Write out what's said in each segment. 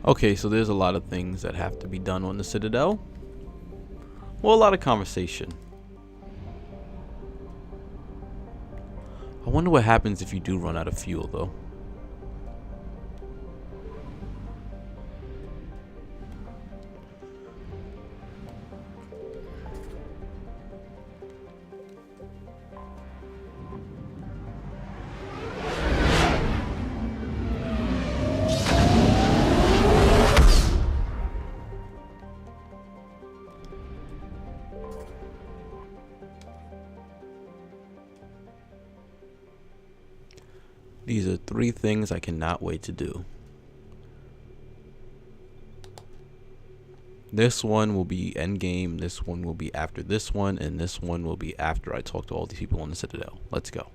Okay, so there's a lot of things that have to be done on the Citadel. Well, a lot of conversation. I wonder what happens if you do run out of fuel, though. These are 3 things I cannot wait to do. This one will be endgame, this one will be after this one, and this one will be after I talk to all these people on the Citadel. Let's go.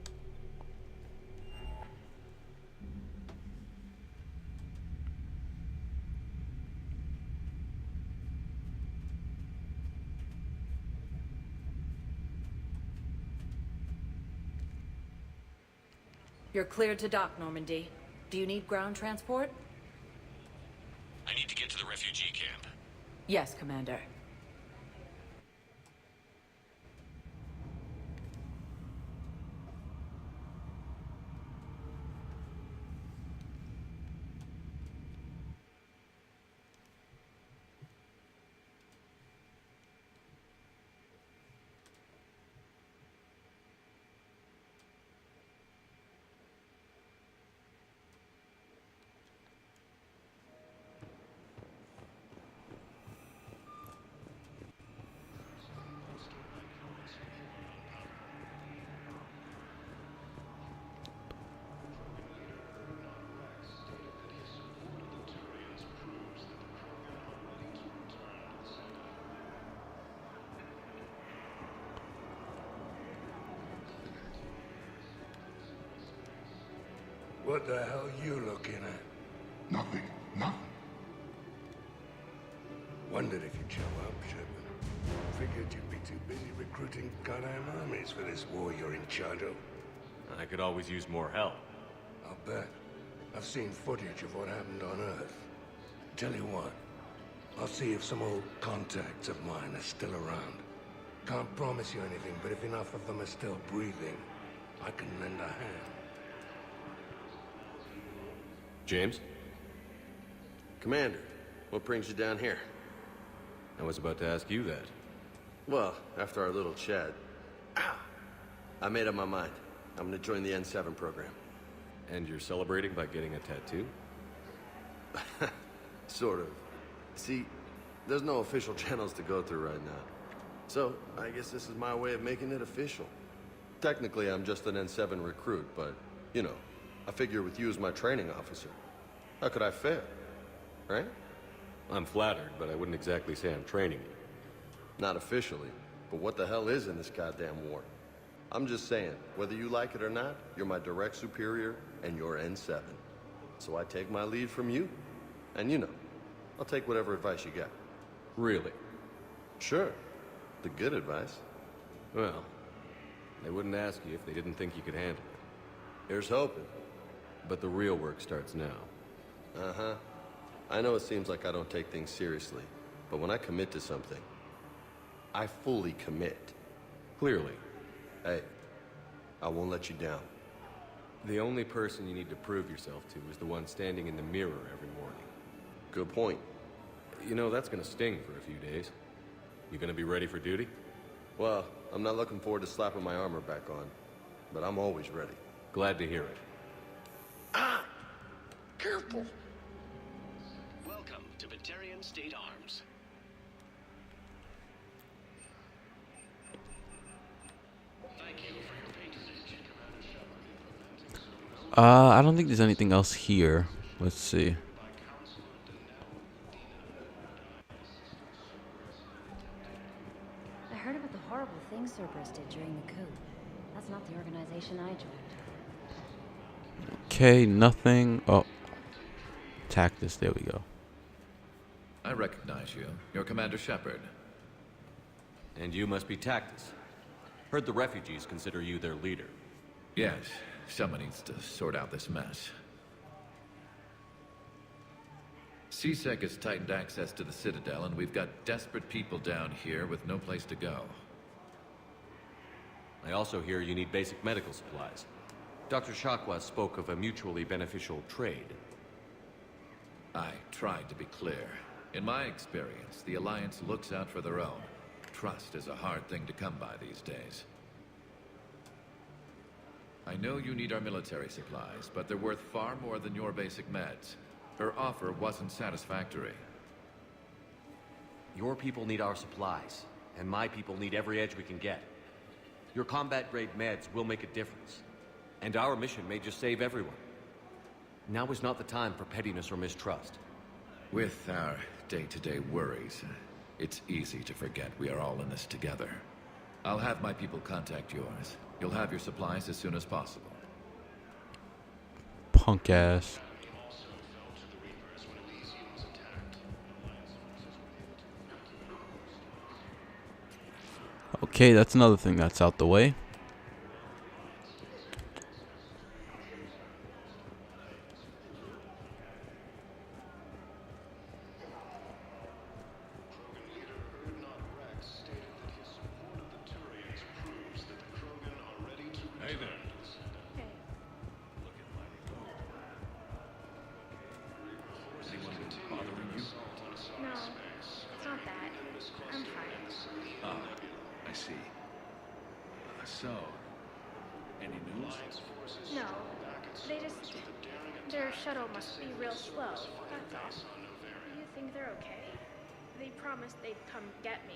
You're cleared to dock, Normandy. Do you need ground transport? I need to get to the refugee camp. Yes, Commander. What the hell are you looking at? Nothing. Nothing. Wondered if you'd show up, Shepard. Figured you'd be too busy recruiting goddamn armies for this war you're in charge of. I could always use more help. I'll bet. I've seen footage of what happened on Earth. Tell you what, I'll see if some old contacts of mine are still around. Can't promise you anything, but if enough of them are still breathing, I can lend a hand. James? Commander, what brings you down here? I was about to ask you that. Well, after our little chat, I made up my mind. I'm gonna join the N7 program. And you're celebrating by getting a tattoo? Sort of. See, there's no official channels to go through right now. So, I guess this is my way of making it official. Technically, I'm just an N7 recruit, but, you know, I figure with you as my training officer, how could I fail? Right? I'm flattered, but I wouldn't exactly say I'm training you. Not officially, but what the hell is in this goddamn war? I'm just saying, whether you like it or not, you're my direct superior, and you're N7. So I take my lead from you, and you know, I'll take whatever advice you got. Really? Sure. The good advice. Well, they wouldn't ask you if they didn't think you could handle it. Here's hoping. But the real work starts now. Uh-huh. I know it seems like I don't take things seriously, but when I commit to something, I fully commit. Clearly. Hey, I won't let you down. The only person you need to prove yourself to is the one standing in the mirror every morning. Good point. You know, that's gonna sting for a few days. You gonna be ready for duty? Well, I'm not looking forward to slapping my armor back on, but I'm always ready. Glad to hear it. Ah! Careful! Welcome to Batarian State Arms. Thank you for your patronage. I don't think there's anything else here. Let's see. I heard about the horrible things Cerberus did during the coup. That's not the organization I joined. Okay, nothing. Oh. Tactus, there we go. I recognize you. You're Commander Shepard. And you must be Tactus. Heard the refugees consider you their leader. Yes, someone needs to sort out this mess. CSEC has tightened access to the Citadel, and we've got desperate people down here with no place to go. I also hear you need basic medical supplies. Dr. Shakwa spoke of a mutually beneficial trade. I tried to be clear. In my experience, the Alliance looks out for their own. Trust is a hard thing to come by these days. I know you need our military supplies, but they're worth far more than your basic meds. Her offer wasn't satisfactory. Your people need our supplies, and my people need every edge we can get. Your combat-grade meds will make a difference, and our mission may just save everyone. Now is not the time for pettiness or mistrust. With our day-to-day worries, it's easy to forget we are all in this together. I'll have my people contact yours. You'll have your supplies as soon as possible. Punk ass. Okay, that's another thing that's out the way. Hey there. No, it's not that. I'm fine. Ah, I see. So, any news? No, they just... Their shuttle must be real slow, that's all. Do you think they're okay? They promised they'd come get me,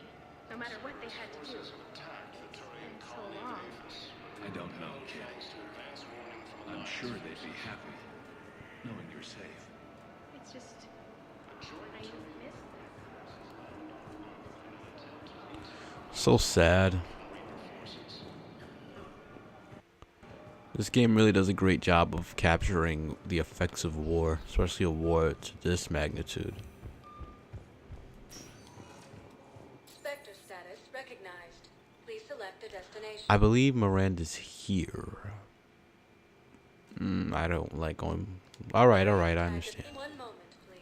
no matter what they had to do. It's been so long. I don't know, kid. I'm sure they'd be happy knowing you're safe. It's just... I miss them. So sad. This game really does a great job of capturing the effects of war, especially a war to this magnitude. Spectre status recognized. Please select a destination. I believe Miranda's here. I don't like going... Alright, I understand. 1 moment, please.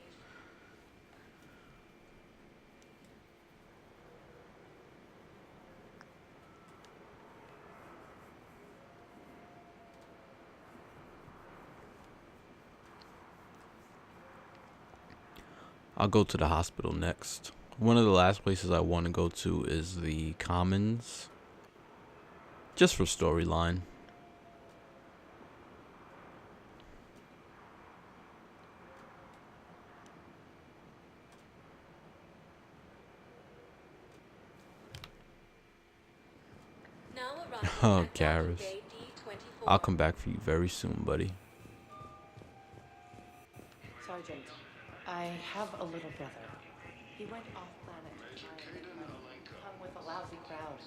I'll go to the hospital next. One of the last places I want to go to is the Commons. Just for storyline. Oh, Garrus. I'll come back for you very soon, buddy. Sergeant, I have a little brother. He went off planet, hung with a lousy crowd.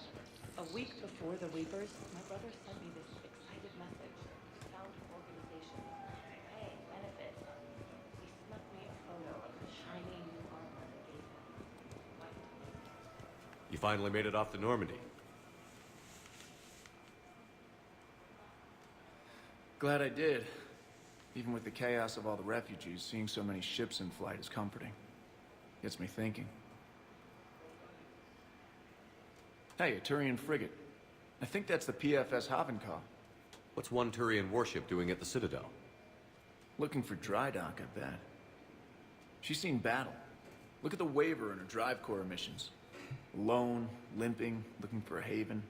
A week before the Reapers, my brother sent me this excited message. Found organization, paying benefits. He snuck me a photo of the shiny new armor and gave him. You finally made it off to Normandy. Glad I did. Even with the chaos of all the refugees, seeing so many ships in flight is comforting. Gets me thinking. Hey, a Turian frigate. I think that's the PFS Havenkaw. What's one Turian warship doing at the Citadel? Looking for dry dock, I bet. She's seen battle. Look at the waiver in her drive core emissions. Alone, limping, looking for a haven.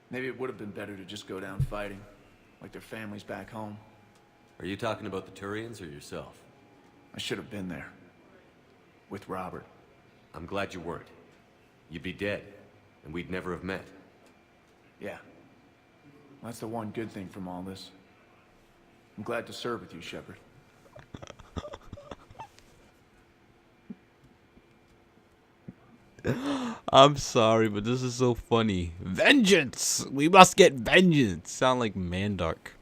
Maybe it would have been better to just go down fighting, like their families back home. Are you talking about the Turians or yourself? I should have been there. With Robert. I'm glad you weren't. You'd be dead, and we'd never have met. Yeah. That's the one good thing from all this. I'm glad to serve with you, Shepard. I'm sorry, but this is so funny. Vengeance! We must get vengeance! Sound like Mandark.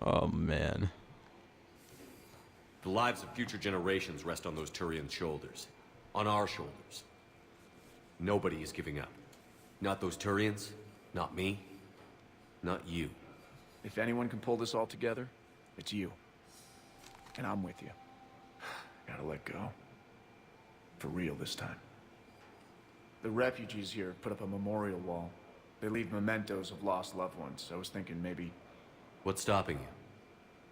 Oh, man. The lives of future generations rest on those Turian shoulders. On our shoulders. Nobody is giving up. Not those Turians, not me, not you. If anyone can pull this all together, it's you. And I'm with you. Gotta let go. For real this time. The refugees here put up a memorial wall. They leave mementos of lost loved ones, so I was thinking maybe... What's stopping you?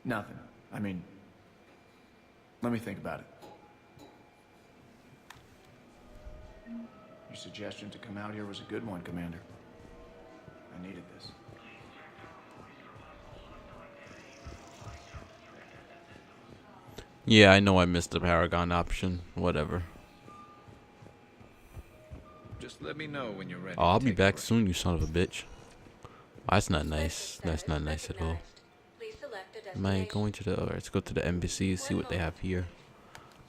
Nothing. I mean... Let me think about it. Your suggestion to come out here was a good one, Commander. I needed this. Yeah, I know I missed the Paragon option. Whatever. Just let me know when you're ready. Oh, I'll to be take back a break. soon, you son of a bitch. That's not nice. That's not nice at all. Am I going to the... Alright, let's go to the embassy, see what they have here.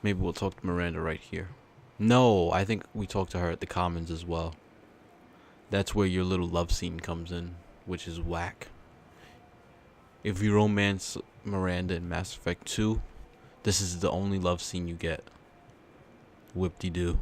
Maybe we'll talk to Miranda right here. No, I think we talked to her at the Commons as well. That's where your little love scene comes in, which is whack. If you romance Miranda in Mass Effect 2, this is the only love scene you get. Whip-de-doo.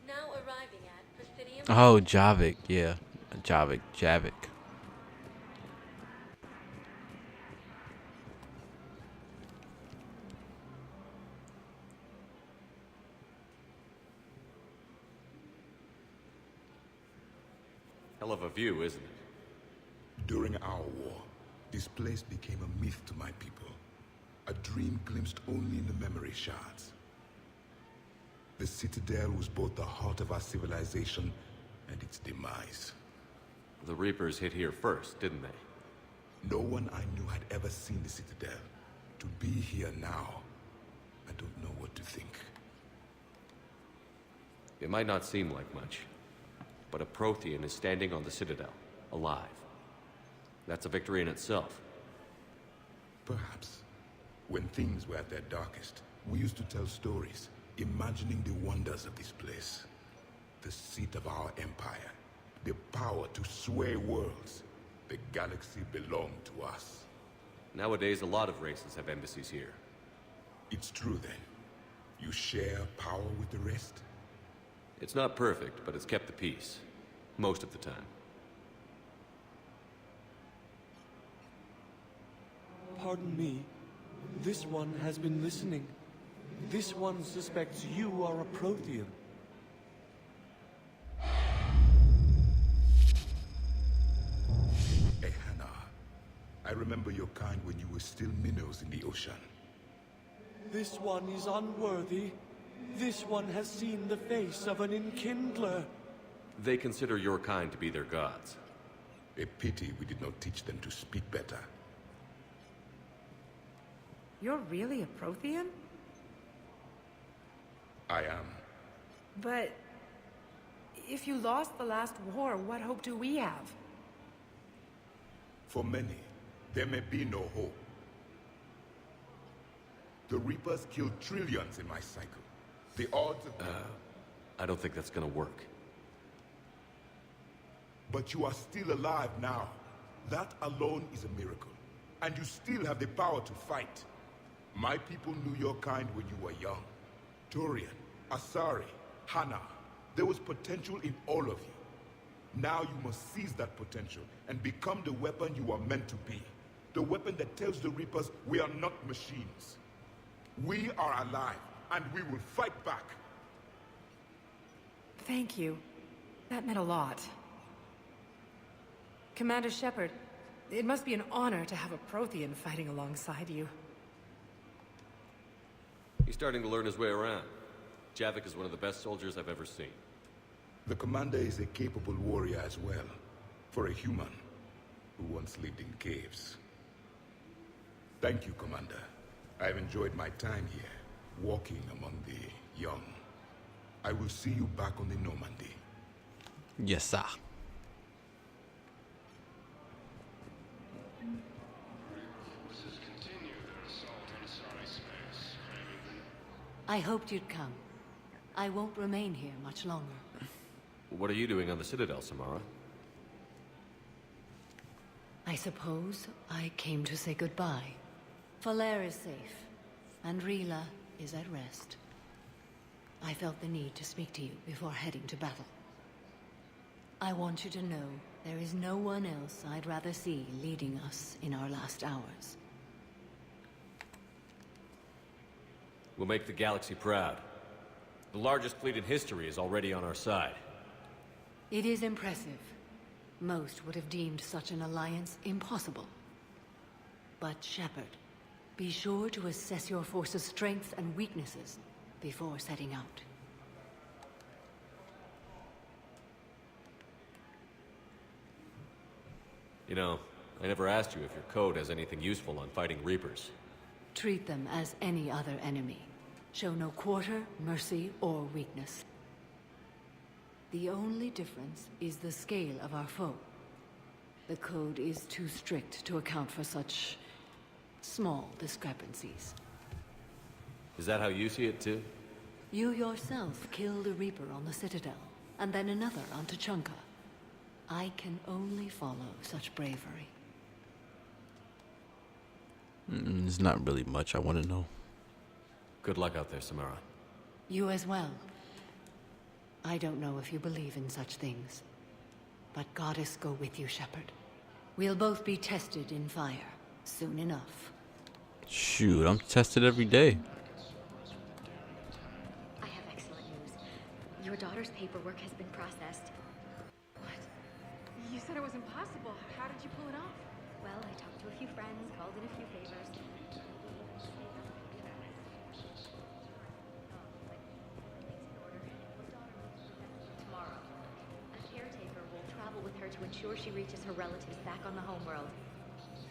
Now arriving at Presidium. Oh, Javik, yeah. Javik. Hell of a view, isn't it? During our war, this place became a myth to my people. A dream glimpsed only in the memory shards. The Citadel was both the heart of our civilization and its demise. The Reapers hit here first, didn't they? No one I knew had ever seen the Citadel. To be here now, I don't know what to think. It might not seem like much, but a Prothean is standing on the Citadel, alive. That's a victory in itself. Perhaps. When things were at their darkest, we used to tell stories, imagining the wonders of this place. The seat of our empire. The power to sway worlds. The galaxy belonged to us. Nowadays, a lot of races have embassies here. It's true then. You share power with the rest? It's not perfect, but it's kept the peace. Most of the time. Pardon me. This one has been listening. This one suspects you are a Prothean. Hey, Hannah. I remember your kind when you were still minnows in the ocean. This one is unworthy. This one has seen the face of an enkindler. They consider your kind to be their gods. A pity we did not teach them to speak better. You're really a Prothean? I am. But if you lost the last war, what hope do we have? For many, there may be no hope. The Reapers killed trillions in my cycle. The odds of... I don't think that's gonna work. But you are still alive now. That alone is a miracle. And you still have the power to fight. My people knew your kind when you were young. Turian, Asari, Hana. There was potential in all of you. Now you must seize that potential and become the weapon you are meant to be. The weapon that tells the Reapers we are not machines. We are alive, and we will fight back. Thank you. That meant a lot. Commander Shepard, it must be an honor to have a Prothean fighting alongside you. He's starting to learn his way around. Javik is one of the best soldiers I've ever seen. The commander is a capable warrior as well, for a human who once lived in caves. Thank you, Commander. I've enjoyed my time here, walking among the young. I will see you back on the Normandy. Yes, sir. I hoped you'd come. I won't remain here much longer. What are you doing on the Citadel, Samara? I suppose I came to say goodbye. Falere is safe, and Rila is at rest. I felt the need to speak to you before heading to battle. I want you to know there is no one else I'd rather see leading us in our last hours. We'll make the galaxy proud. The largest fleet in history is already on our side. It is impressive. Most would have deemed such an alliance impossible. But Shepard, be sure to assess your force's strengths and weaknesses before setting out. You know, I never asked you if your code has anything useful on fighting Reapers. Treat them as any other enemy. Show no quarter, mercy, or weakness. The only difference is the scale of our foe. The code is too strict to account for such small discrepancies. Is that how you see it too? You yourself killed a Reaper on the Citadel, and then another on Tuchanka. I can only follow such bravery. There's not really much I want to know. Good luck out there, Samara. You as well. I don't know if you believe in such things, but Goddess go with you, Shepard. We'll both be tested in fire, soon enough. Shoot, I'm tested every day. I have excellent news. Your daughter's paperwork has been processed. What? You said it was impossible. How did you pull it off? Well, I talked to a few friends, called in a few favors. Tomorrow, a caretaker will travel with her to ensure she reaches her relatives back on the homeworld.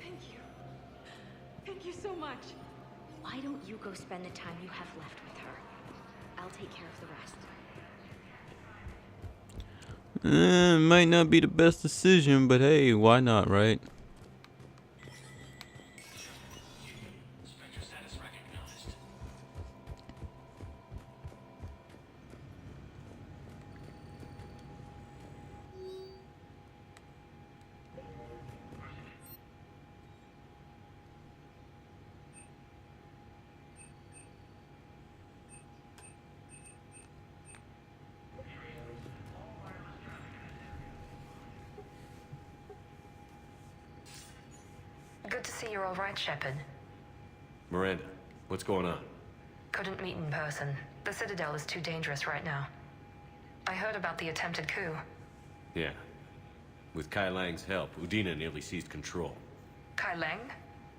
Thank you. Thank you so much. Why don't you go spend the time you have left with her? I'll take care of the rest. Might not be the best decision, but hey, why not, right? Good to see you're all right, Shepard. Miranda, what's going on? Couldn't meet in person. The Citadel is too dangerous right now. I heard about the attempted coup. Yeah. With Kai Lang's help, Udina nearly seized control. Kai Lang?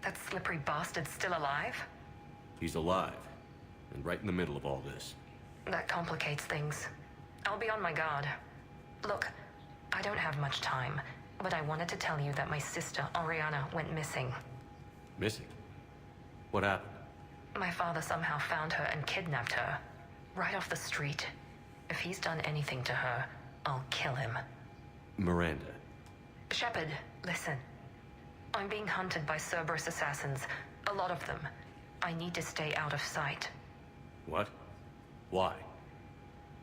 That slippery bastard's still alive? He's alive, and right in the middle of all this. That complicates things. I'll be on my guard. Look, I don't have much time, but I wanted to tell you that my sister, Oriana, went missing. Missing? What happened? My father somehow found her and kidnapped her. Right off the street. If he's done anything to her, I'll kill him. Miranda. Shepard, listen. I'm being hunted by Cerberus assassins. A lot of them. I need to stay out of sight. What? Why?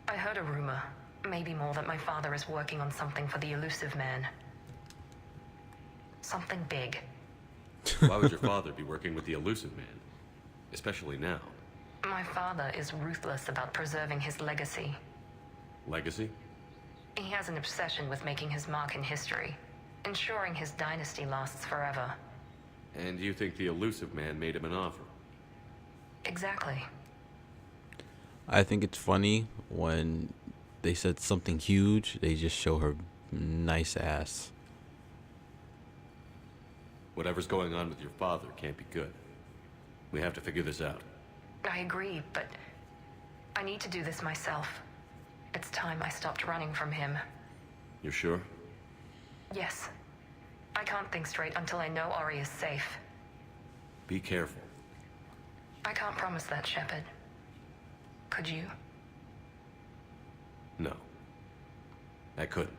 I heard a rumor. Maybe more, that my father is working on something for the Elusive Man. Something big. Why would your father be working with the Elusive Man? Especially now. My father is ruthless about preserving his legacy. Legacy? He has an obsession with making his mark in history, ensuring his dynasty lasts forever. And you think the Elusive Man made him an offer? Exactly. I think it's funny when they said something huge, they just show her nice ass. Whatever's going on with your father can't be good. We have to figure this out. I agree, but I need to do this myself. It's time I stopped running from him. You're sure? Yes. I can't think straight until I know Ori is safe. Be careful. I can't promise that, Shepard. Could you? No. I couldn't.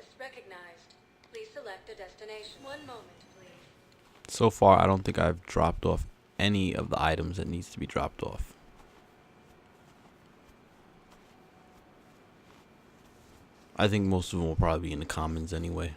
status recognized. Please select a destination. One moment, please. So far, I don't think I've dropped off any of the items that needs to be dropped off. I think most of them will probably be in the commons anyway.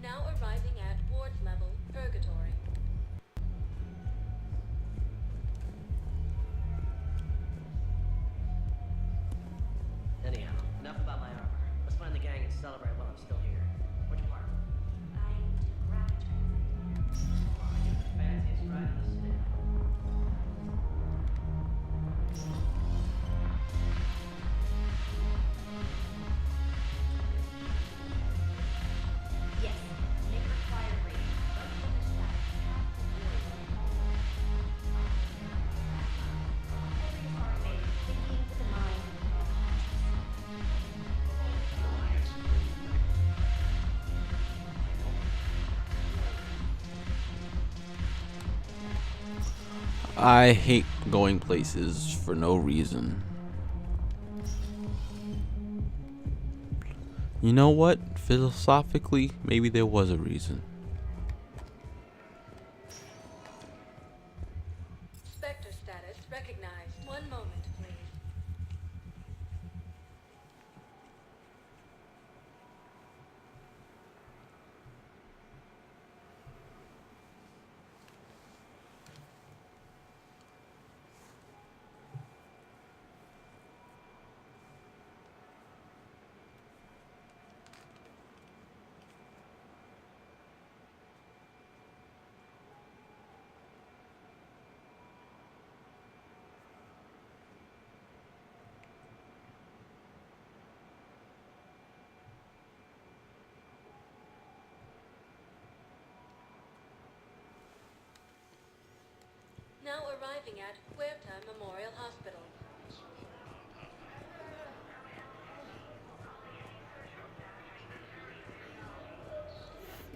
Now arriving at ward level, Purgatory. Anyhow, enough about my armor. Let's find the gang and celebrate while I'm still here. What'd you park? I took rapid transit. Fanciest ride in the Citadel. Yes, make required reading. Every smart made thinking with the mind and I hate going places for no reason. You know what? Philosophically, maybe there was a reason. Spectre status recognized. One moment, please. Now arriving at Huerta Memorial Hospital.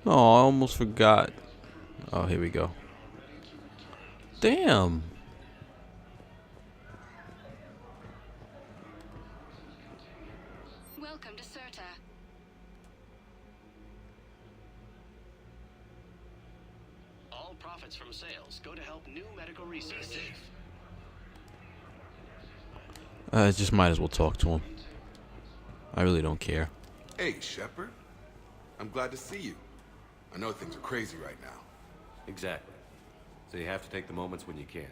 Oh, I almost forgot. Oh, here we go. Damn. Welcome to Certa. All profits from sales go to help new medical research. I just might as well talk to him. I really don't care. Hey, Shepard. I'm glad to see you. I know things are crazy right now. Exactly. So you have to take the moments when you can.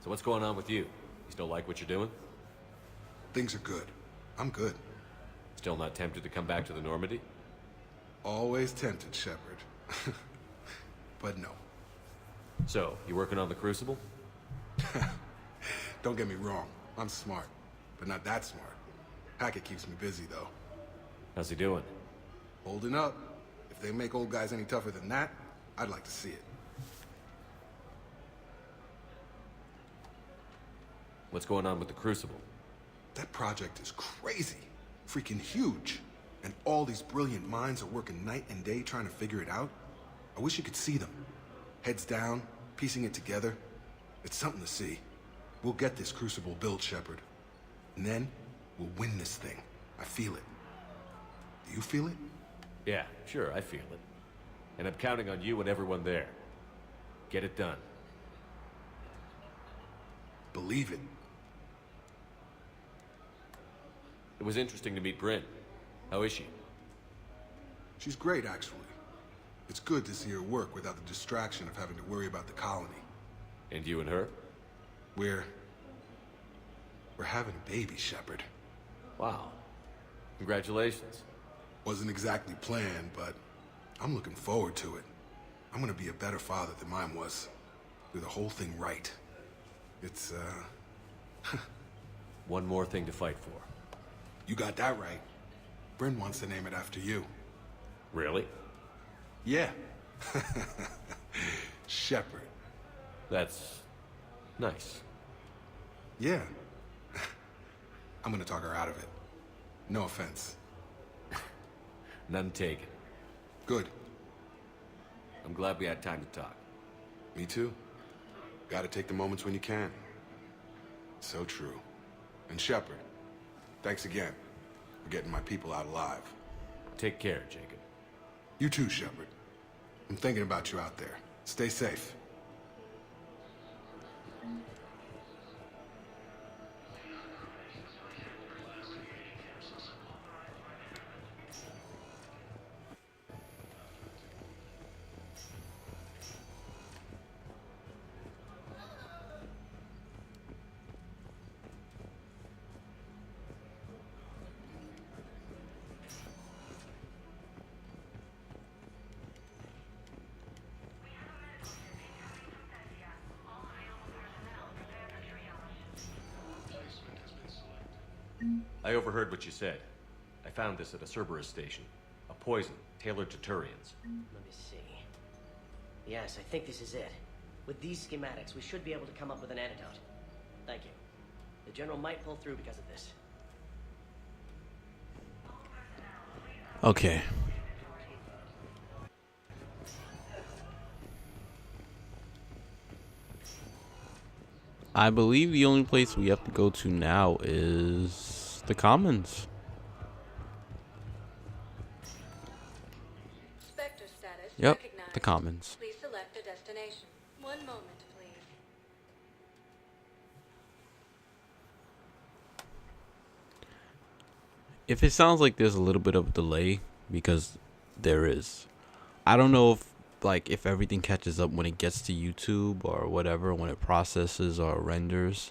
So what's going on with you? You still like what you're doing? Things are good. I'm good. Still not tempted to come back to the Normandy? Always tempted, Shepard. But no. So, you working on the Crucible? Don't get me wrong. I'm smart. But not that smart. Hackett keeps me busy, though. How's he doing? Holding up. If they make old guys any tougher than that, I'd like to see it. What's going on with the Crucible? That project is crazy. Freaking huge. And all these brilliant minds are working night and day trying to figure it out. I wish you could see them. Heads down, piecing it together. It's something to see. We'll get this Crucible built, Shepard. And then, we'll win this thing. I feel it. Do you feel it? Yeah, sure, I feel it. And I'm counting on you and everyone there. Get it done. Believe it. It was interesting to meet Bryn. How is she? She's great, actually. It's good to see her work without the distraction of having to worry about the colony. And you and her? We're having a baby, Shepard. Wow. Congratulations. Wasn't exactly planned, but I'm looking forward to it. I'm gonna be a better father than mine was. Do the whole thing right. It's, One more thing to fight for. You got that right. Bryn wants to name it after you. Really? Yeah. Shepard. That's nice. Yeah. I'm gonna talk her out of it. No offense. None taken. Good. I'm glad we had time to talk. Me too. Gotta take the moments when you can. So true. And Shepard, thanks again for getting my people out alive. Take care, Jacob. You too, Shepard. I'm thinking about you out there. Stay safe. I overheard what you said. I found this at a Cerberus station. A poison tailored to Turians. Let me see. Yes, I think this is it. With these schematics, we should be able to come up with an antidote. Thank you. The General might pull through because of this. Okay. I believe the only place we have to go to now is the Commons. Spectre status Yep, recognized. the Commons. Please select a destination. One moment, please. If it sounds like there's a little bit of a delay, because there is. I don't know if everything catches up when it gets to YouTube or whatever, when it processes or renders.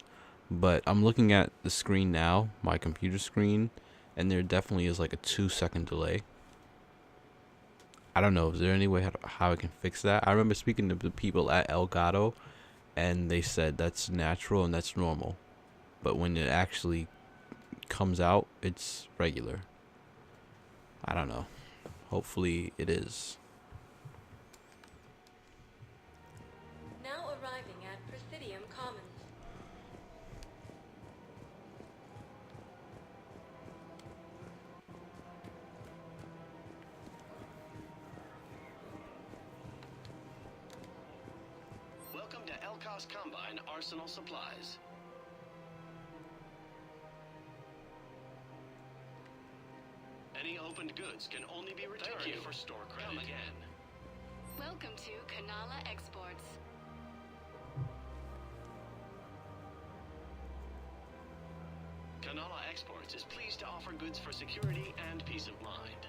But I'm looking at the screen now, my computer screen, and there definitely is like a 2-second delay. I don't know, is there any way how I can fix that? I remember speaking to the people at Elgato, and they said that's natural and that's normal. But when it actually comes out, it's regular. I don't know. Hopefully it is. Now arriving at Presidium Commons. Welcome to Elkos Combine Arsenal Supplies. Any opened goods can only be returned for store credit. Come again. Welcome to Kanala Exports. Kanala Exports is pleased to offer goods for security and peace of mind.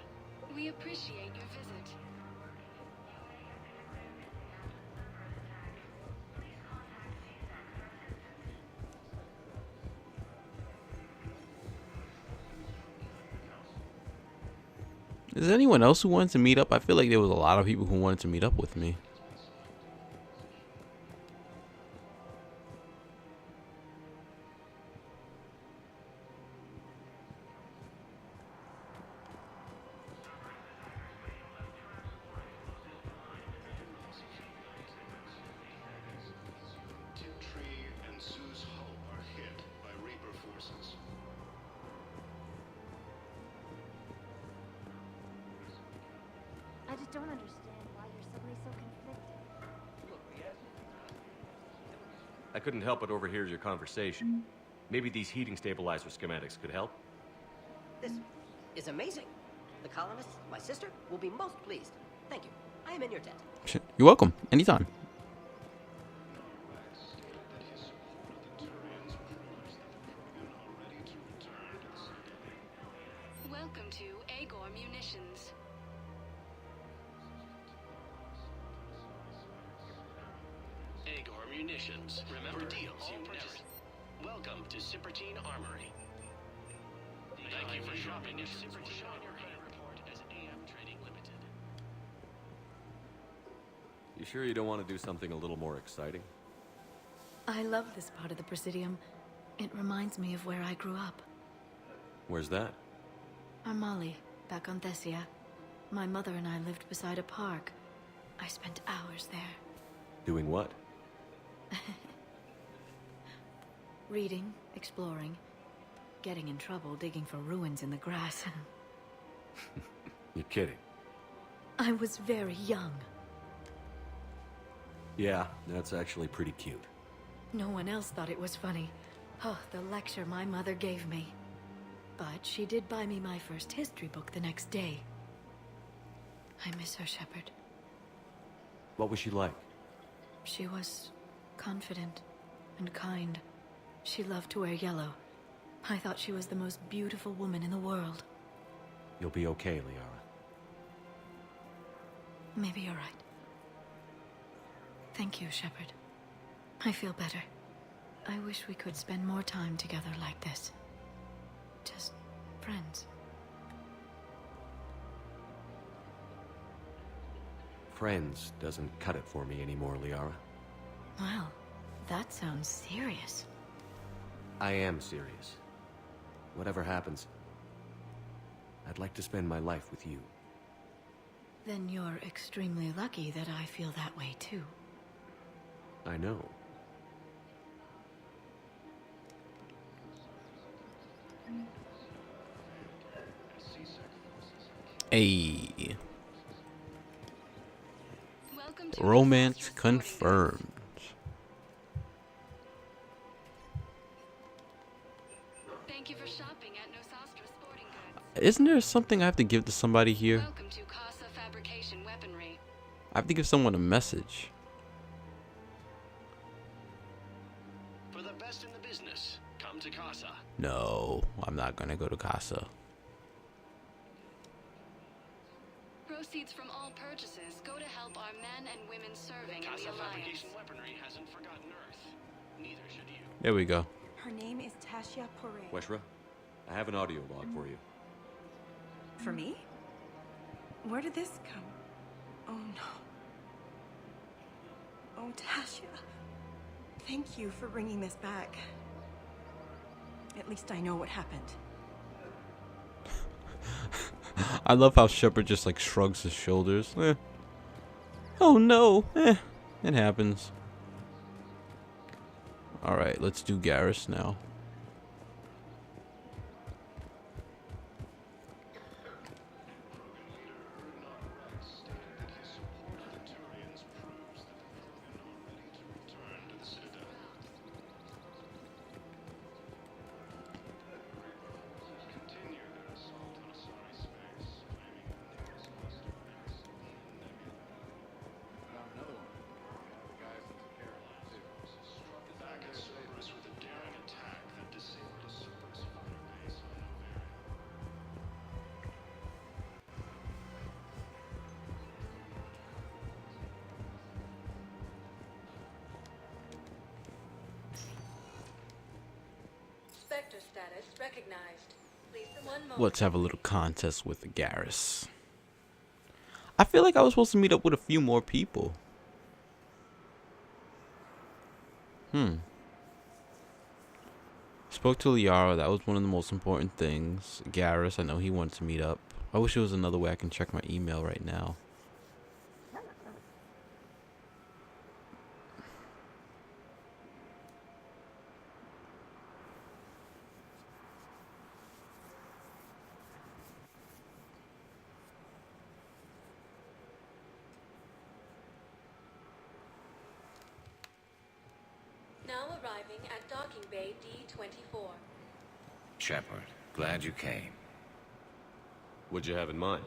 We appreciate your visit. Is there anyone else who wanted to meet up? I feel like there was a lot of people who wanted to meet up with me. Tree and Sue's hull are hit by Reaper forces. I just don't understand why you're suddenly so conflicted. I couldn't help but overhear your conversation. Maybe these heating stabilizer schematics could help? This is amazing. The colonists, my sister, will be most pleased. Thank you. I am in your tent. You're welcome. Anytime. Welcome to Agor Munitions. Agor Munitions. Remember deals you never. Welcome to Cypertine Armory. Thank you for shopping at Cypertine on your credit report as AM Trading Limited. You sure you don't want to do something a little more exciting? I love this part of the Presidium. It reminds me of where I grew up. Where's that? Armali, back on Thessia. My mother and I lived beside a park. I spent hours there. Doing what? Reading, exploring, getting in trouble digging for ruins in the grass. You're kidding. I was very young. Yeah, that's actually pretty cute. No one else thought it was funny. Oh, the lecture my mother gave me. But she did buy me my first history book the next day. I miss her, Shepard. What was she like? She was confident and kind. She loved to wear yellow. I thought she was the most beautiful woman in the world. You'll be okay, Liara. Maybe you're right. Thank you, Shepard. I feel better. I wish we could spend more time together like this. Just friends. Friends doesn't cut it for me anymore, Liara. Wow, that sounds serious. I am serious. Whatever happens, I'd like to spend my life with you. Then you're extremely lucky that I feel that way too. I know. Hey. Romance confirmed. Thank you for shopping at Nosastra Sporting Goods. Isn't there something I have to give to somebody here? Welcome to Casa Fabrication Weaponry. I have to give someone a message. For the best in the business, come to Casa. No, I'm not gonna go to Casa. Proceeds from all purchases go to help our men and women serving in the Casa Alliance. Fabrication Weaponry hasn't forgotten Earth. Neither should you. There we go. Her name is Tasha Poré. Weshra, I have an audio log for you. For me? Where did this come? Oh no. Oh, Tasha. Thank you for bringing this back. At least I know what happened. I love how Shepard just like shrugs his shoulders. Oh no. It happens. Alright, let's do Garrus now. Spectre status recognized. Please, one moment. Let's have a little contest with Garrus. I feel like I was supposed to meet up with a few more people. Spoke to Liara, that was one of the most important things. Garrus, I know he wanted to meet up. I wish there was another way I can check my email right now. Now arriving at Docking Bay D-24. Shepard, glad you came. What'd you have in mind?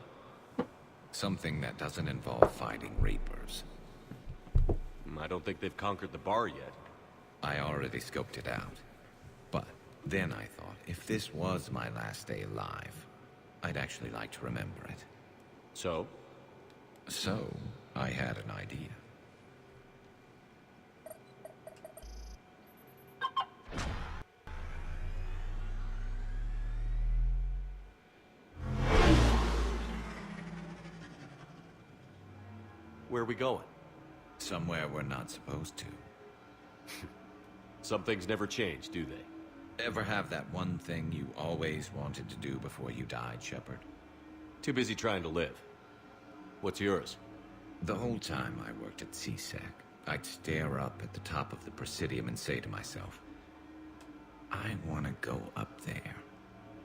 Something that doesn't involve fighting Reapers. I don't think they've conquered the bar yet. I already scoped it out. But then I thought, if this was my last day alive, I'd actually like to remember it. So? So, I had an idea. Where are we going? Somewhere we're not supposed to. Some things never change, do they? Ever have that one thing you always wanted to do before you died, Shepard? Too busy trying to live. What's yours? The whole time I worked at CSAC, I'd stare up at the top of the Presidium and say to myself, I want to go up there.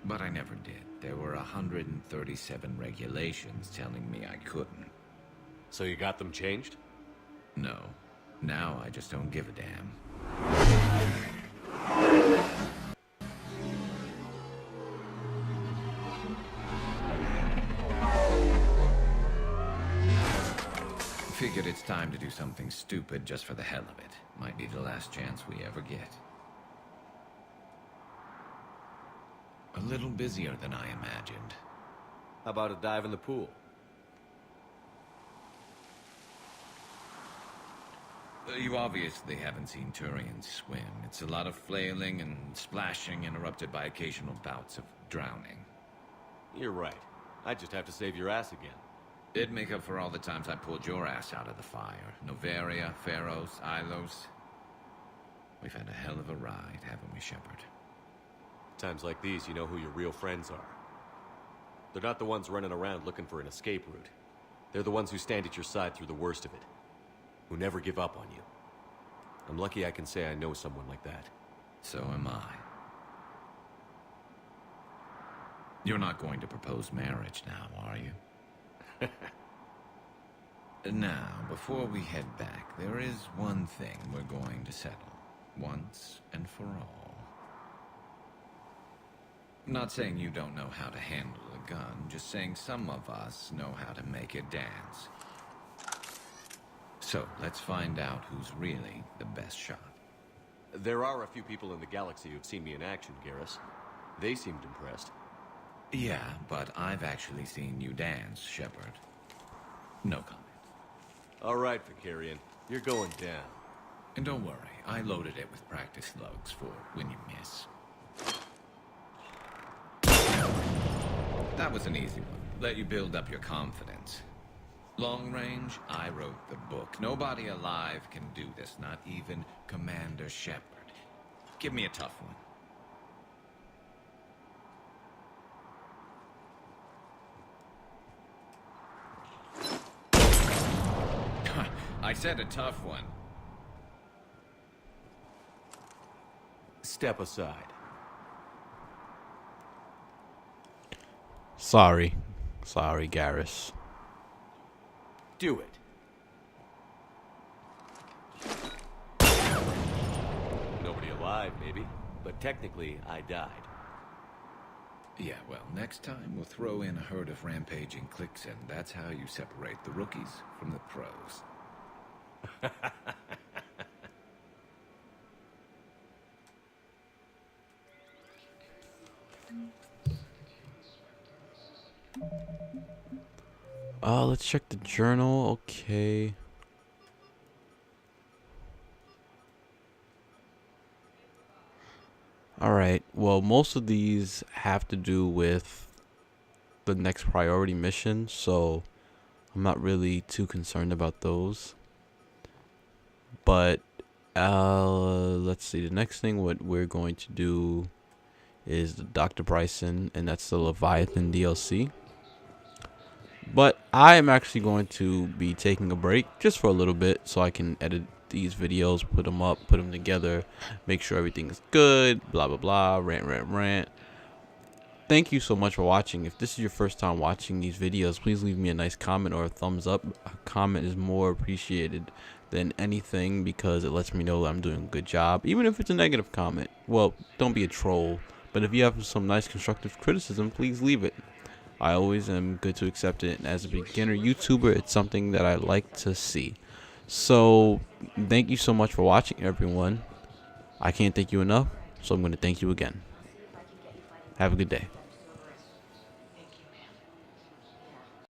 But I never did. There were 137 regulations telling me I couldn't. So you got them changed? No. Now I just don't give a damn. Figured it's time to do something stupid just for the hell of it. Might be the last chance we ever get. A little busier than I imagined. How about a dive in the pool? You obviously haven't seen Turians swim. It's a lot of flailing and splashing, interrupted by occasional bouts of drowning. You're right. I just have to save your ass again. It'd make up for all the times I pulled your ass out of the fire. Noveria, Pharos, Ilos. We've had a hell of a ride, haven't we, Shepard? Times like these, you know who your real friends are. They're not the ones running around looking for an escape route. They're the ones who stand at your side through the worst of it. Who never give up on you. I'm lucky I can say I know someone like that. So am I. You're not going to propose marriage now, are you? Now, before we head back, there is one thing we're going to settle. Once and for all. Not saying you don't know how to handle a gun, just saying some of us know how to make it dance. So, let's find out who's really the best shot. There are a few people in the galaxy who've seen me in action, Garrus. They seemed impressed. Yeah, but I've actually seen you dance, Shepard. No comment. All right, Vicarian. You're going down. And don't worry, I loaded it with practice slugs for when you miss. That was an easy one. Let you build up your confidence. Long range, I wrote the book. Nobody alive can do this, not even Commander Shepard. Give me a tough one. I said a tough one. Step aside. Sorry, Garrus. Do it. Nobody alive, maybe. But technically, I died. Yeah, well, next time we'll throw in a herd of rampaging cliques, and that's how you separate the rookies from the pros. Let's check the journal. Okay. Alright, well, most of these have to do with the next priority mission, so I'm not really too concerned about those. But let's see, the next thing what we're going to do is the Dr. Bryson, and that's the Leviathan DLC. But I am actually going to be taking a break just for a little bit so I can edit these videos, put them up, put them together, make sure everything is good, blah blah blah, rant. Thank you so much for watching. If this is your first time watching these videos, please leave me a nice comment or a thumbs up. A comment is more appreciated than anything because it lets me know that I'm doing a good job, even if it's a negative comment. Well, don't be a troll, but if you have some nice constructive criticism, please leave it. I always am good to accept it, and as a beginner YouTuber, it's something that I like to see. So thank you so much for watching, everyone. I can't thank you enough, so I'm going to thank you again. Have a good day.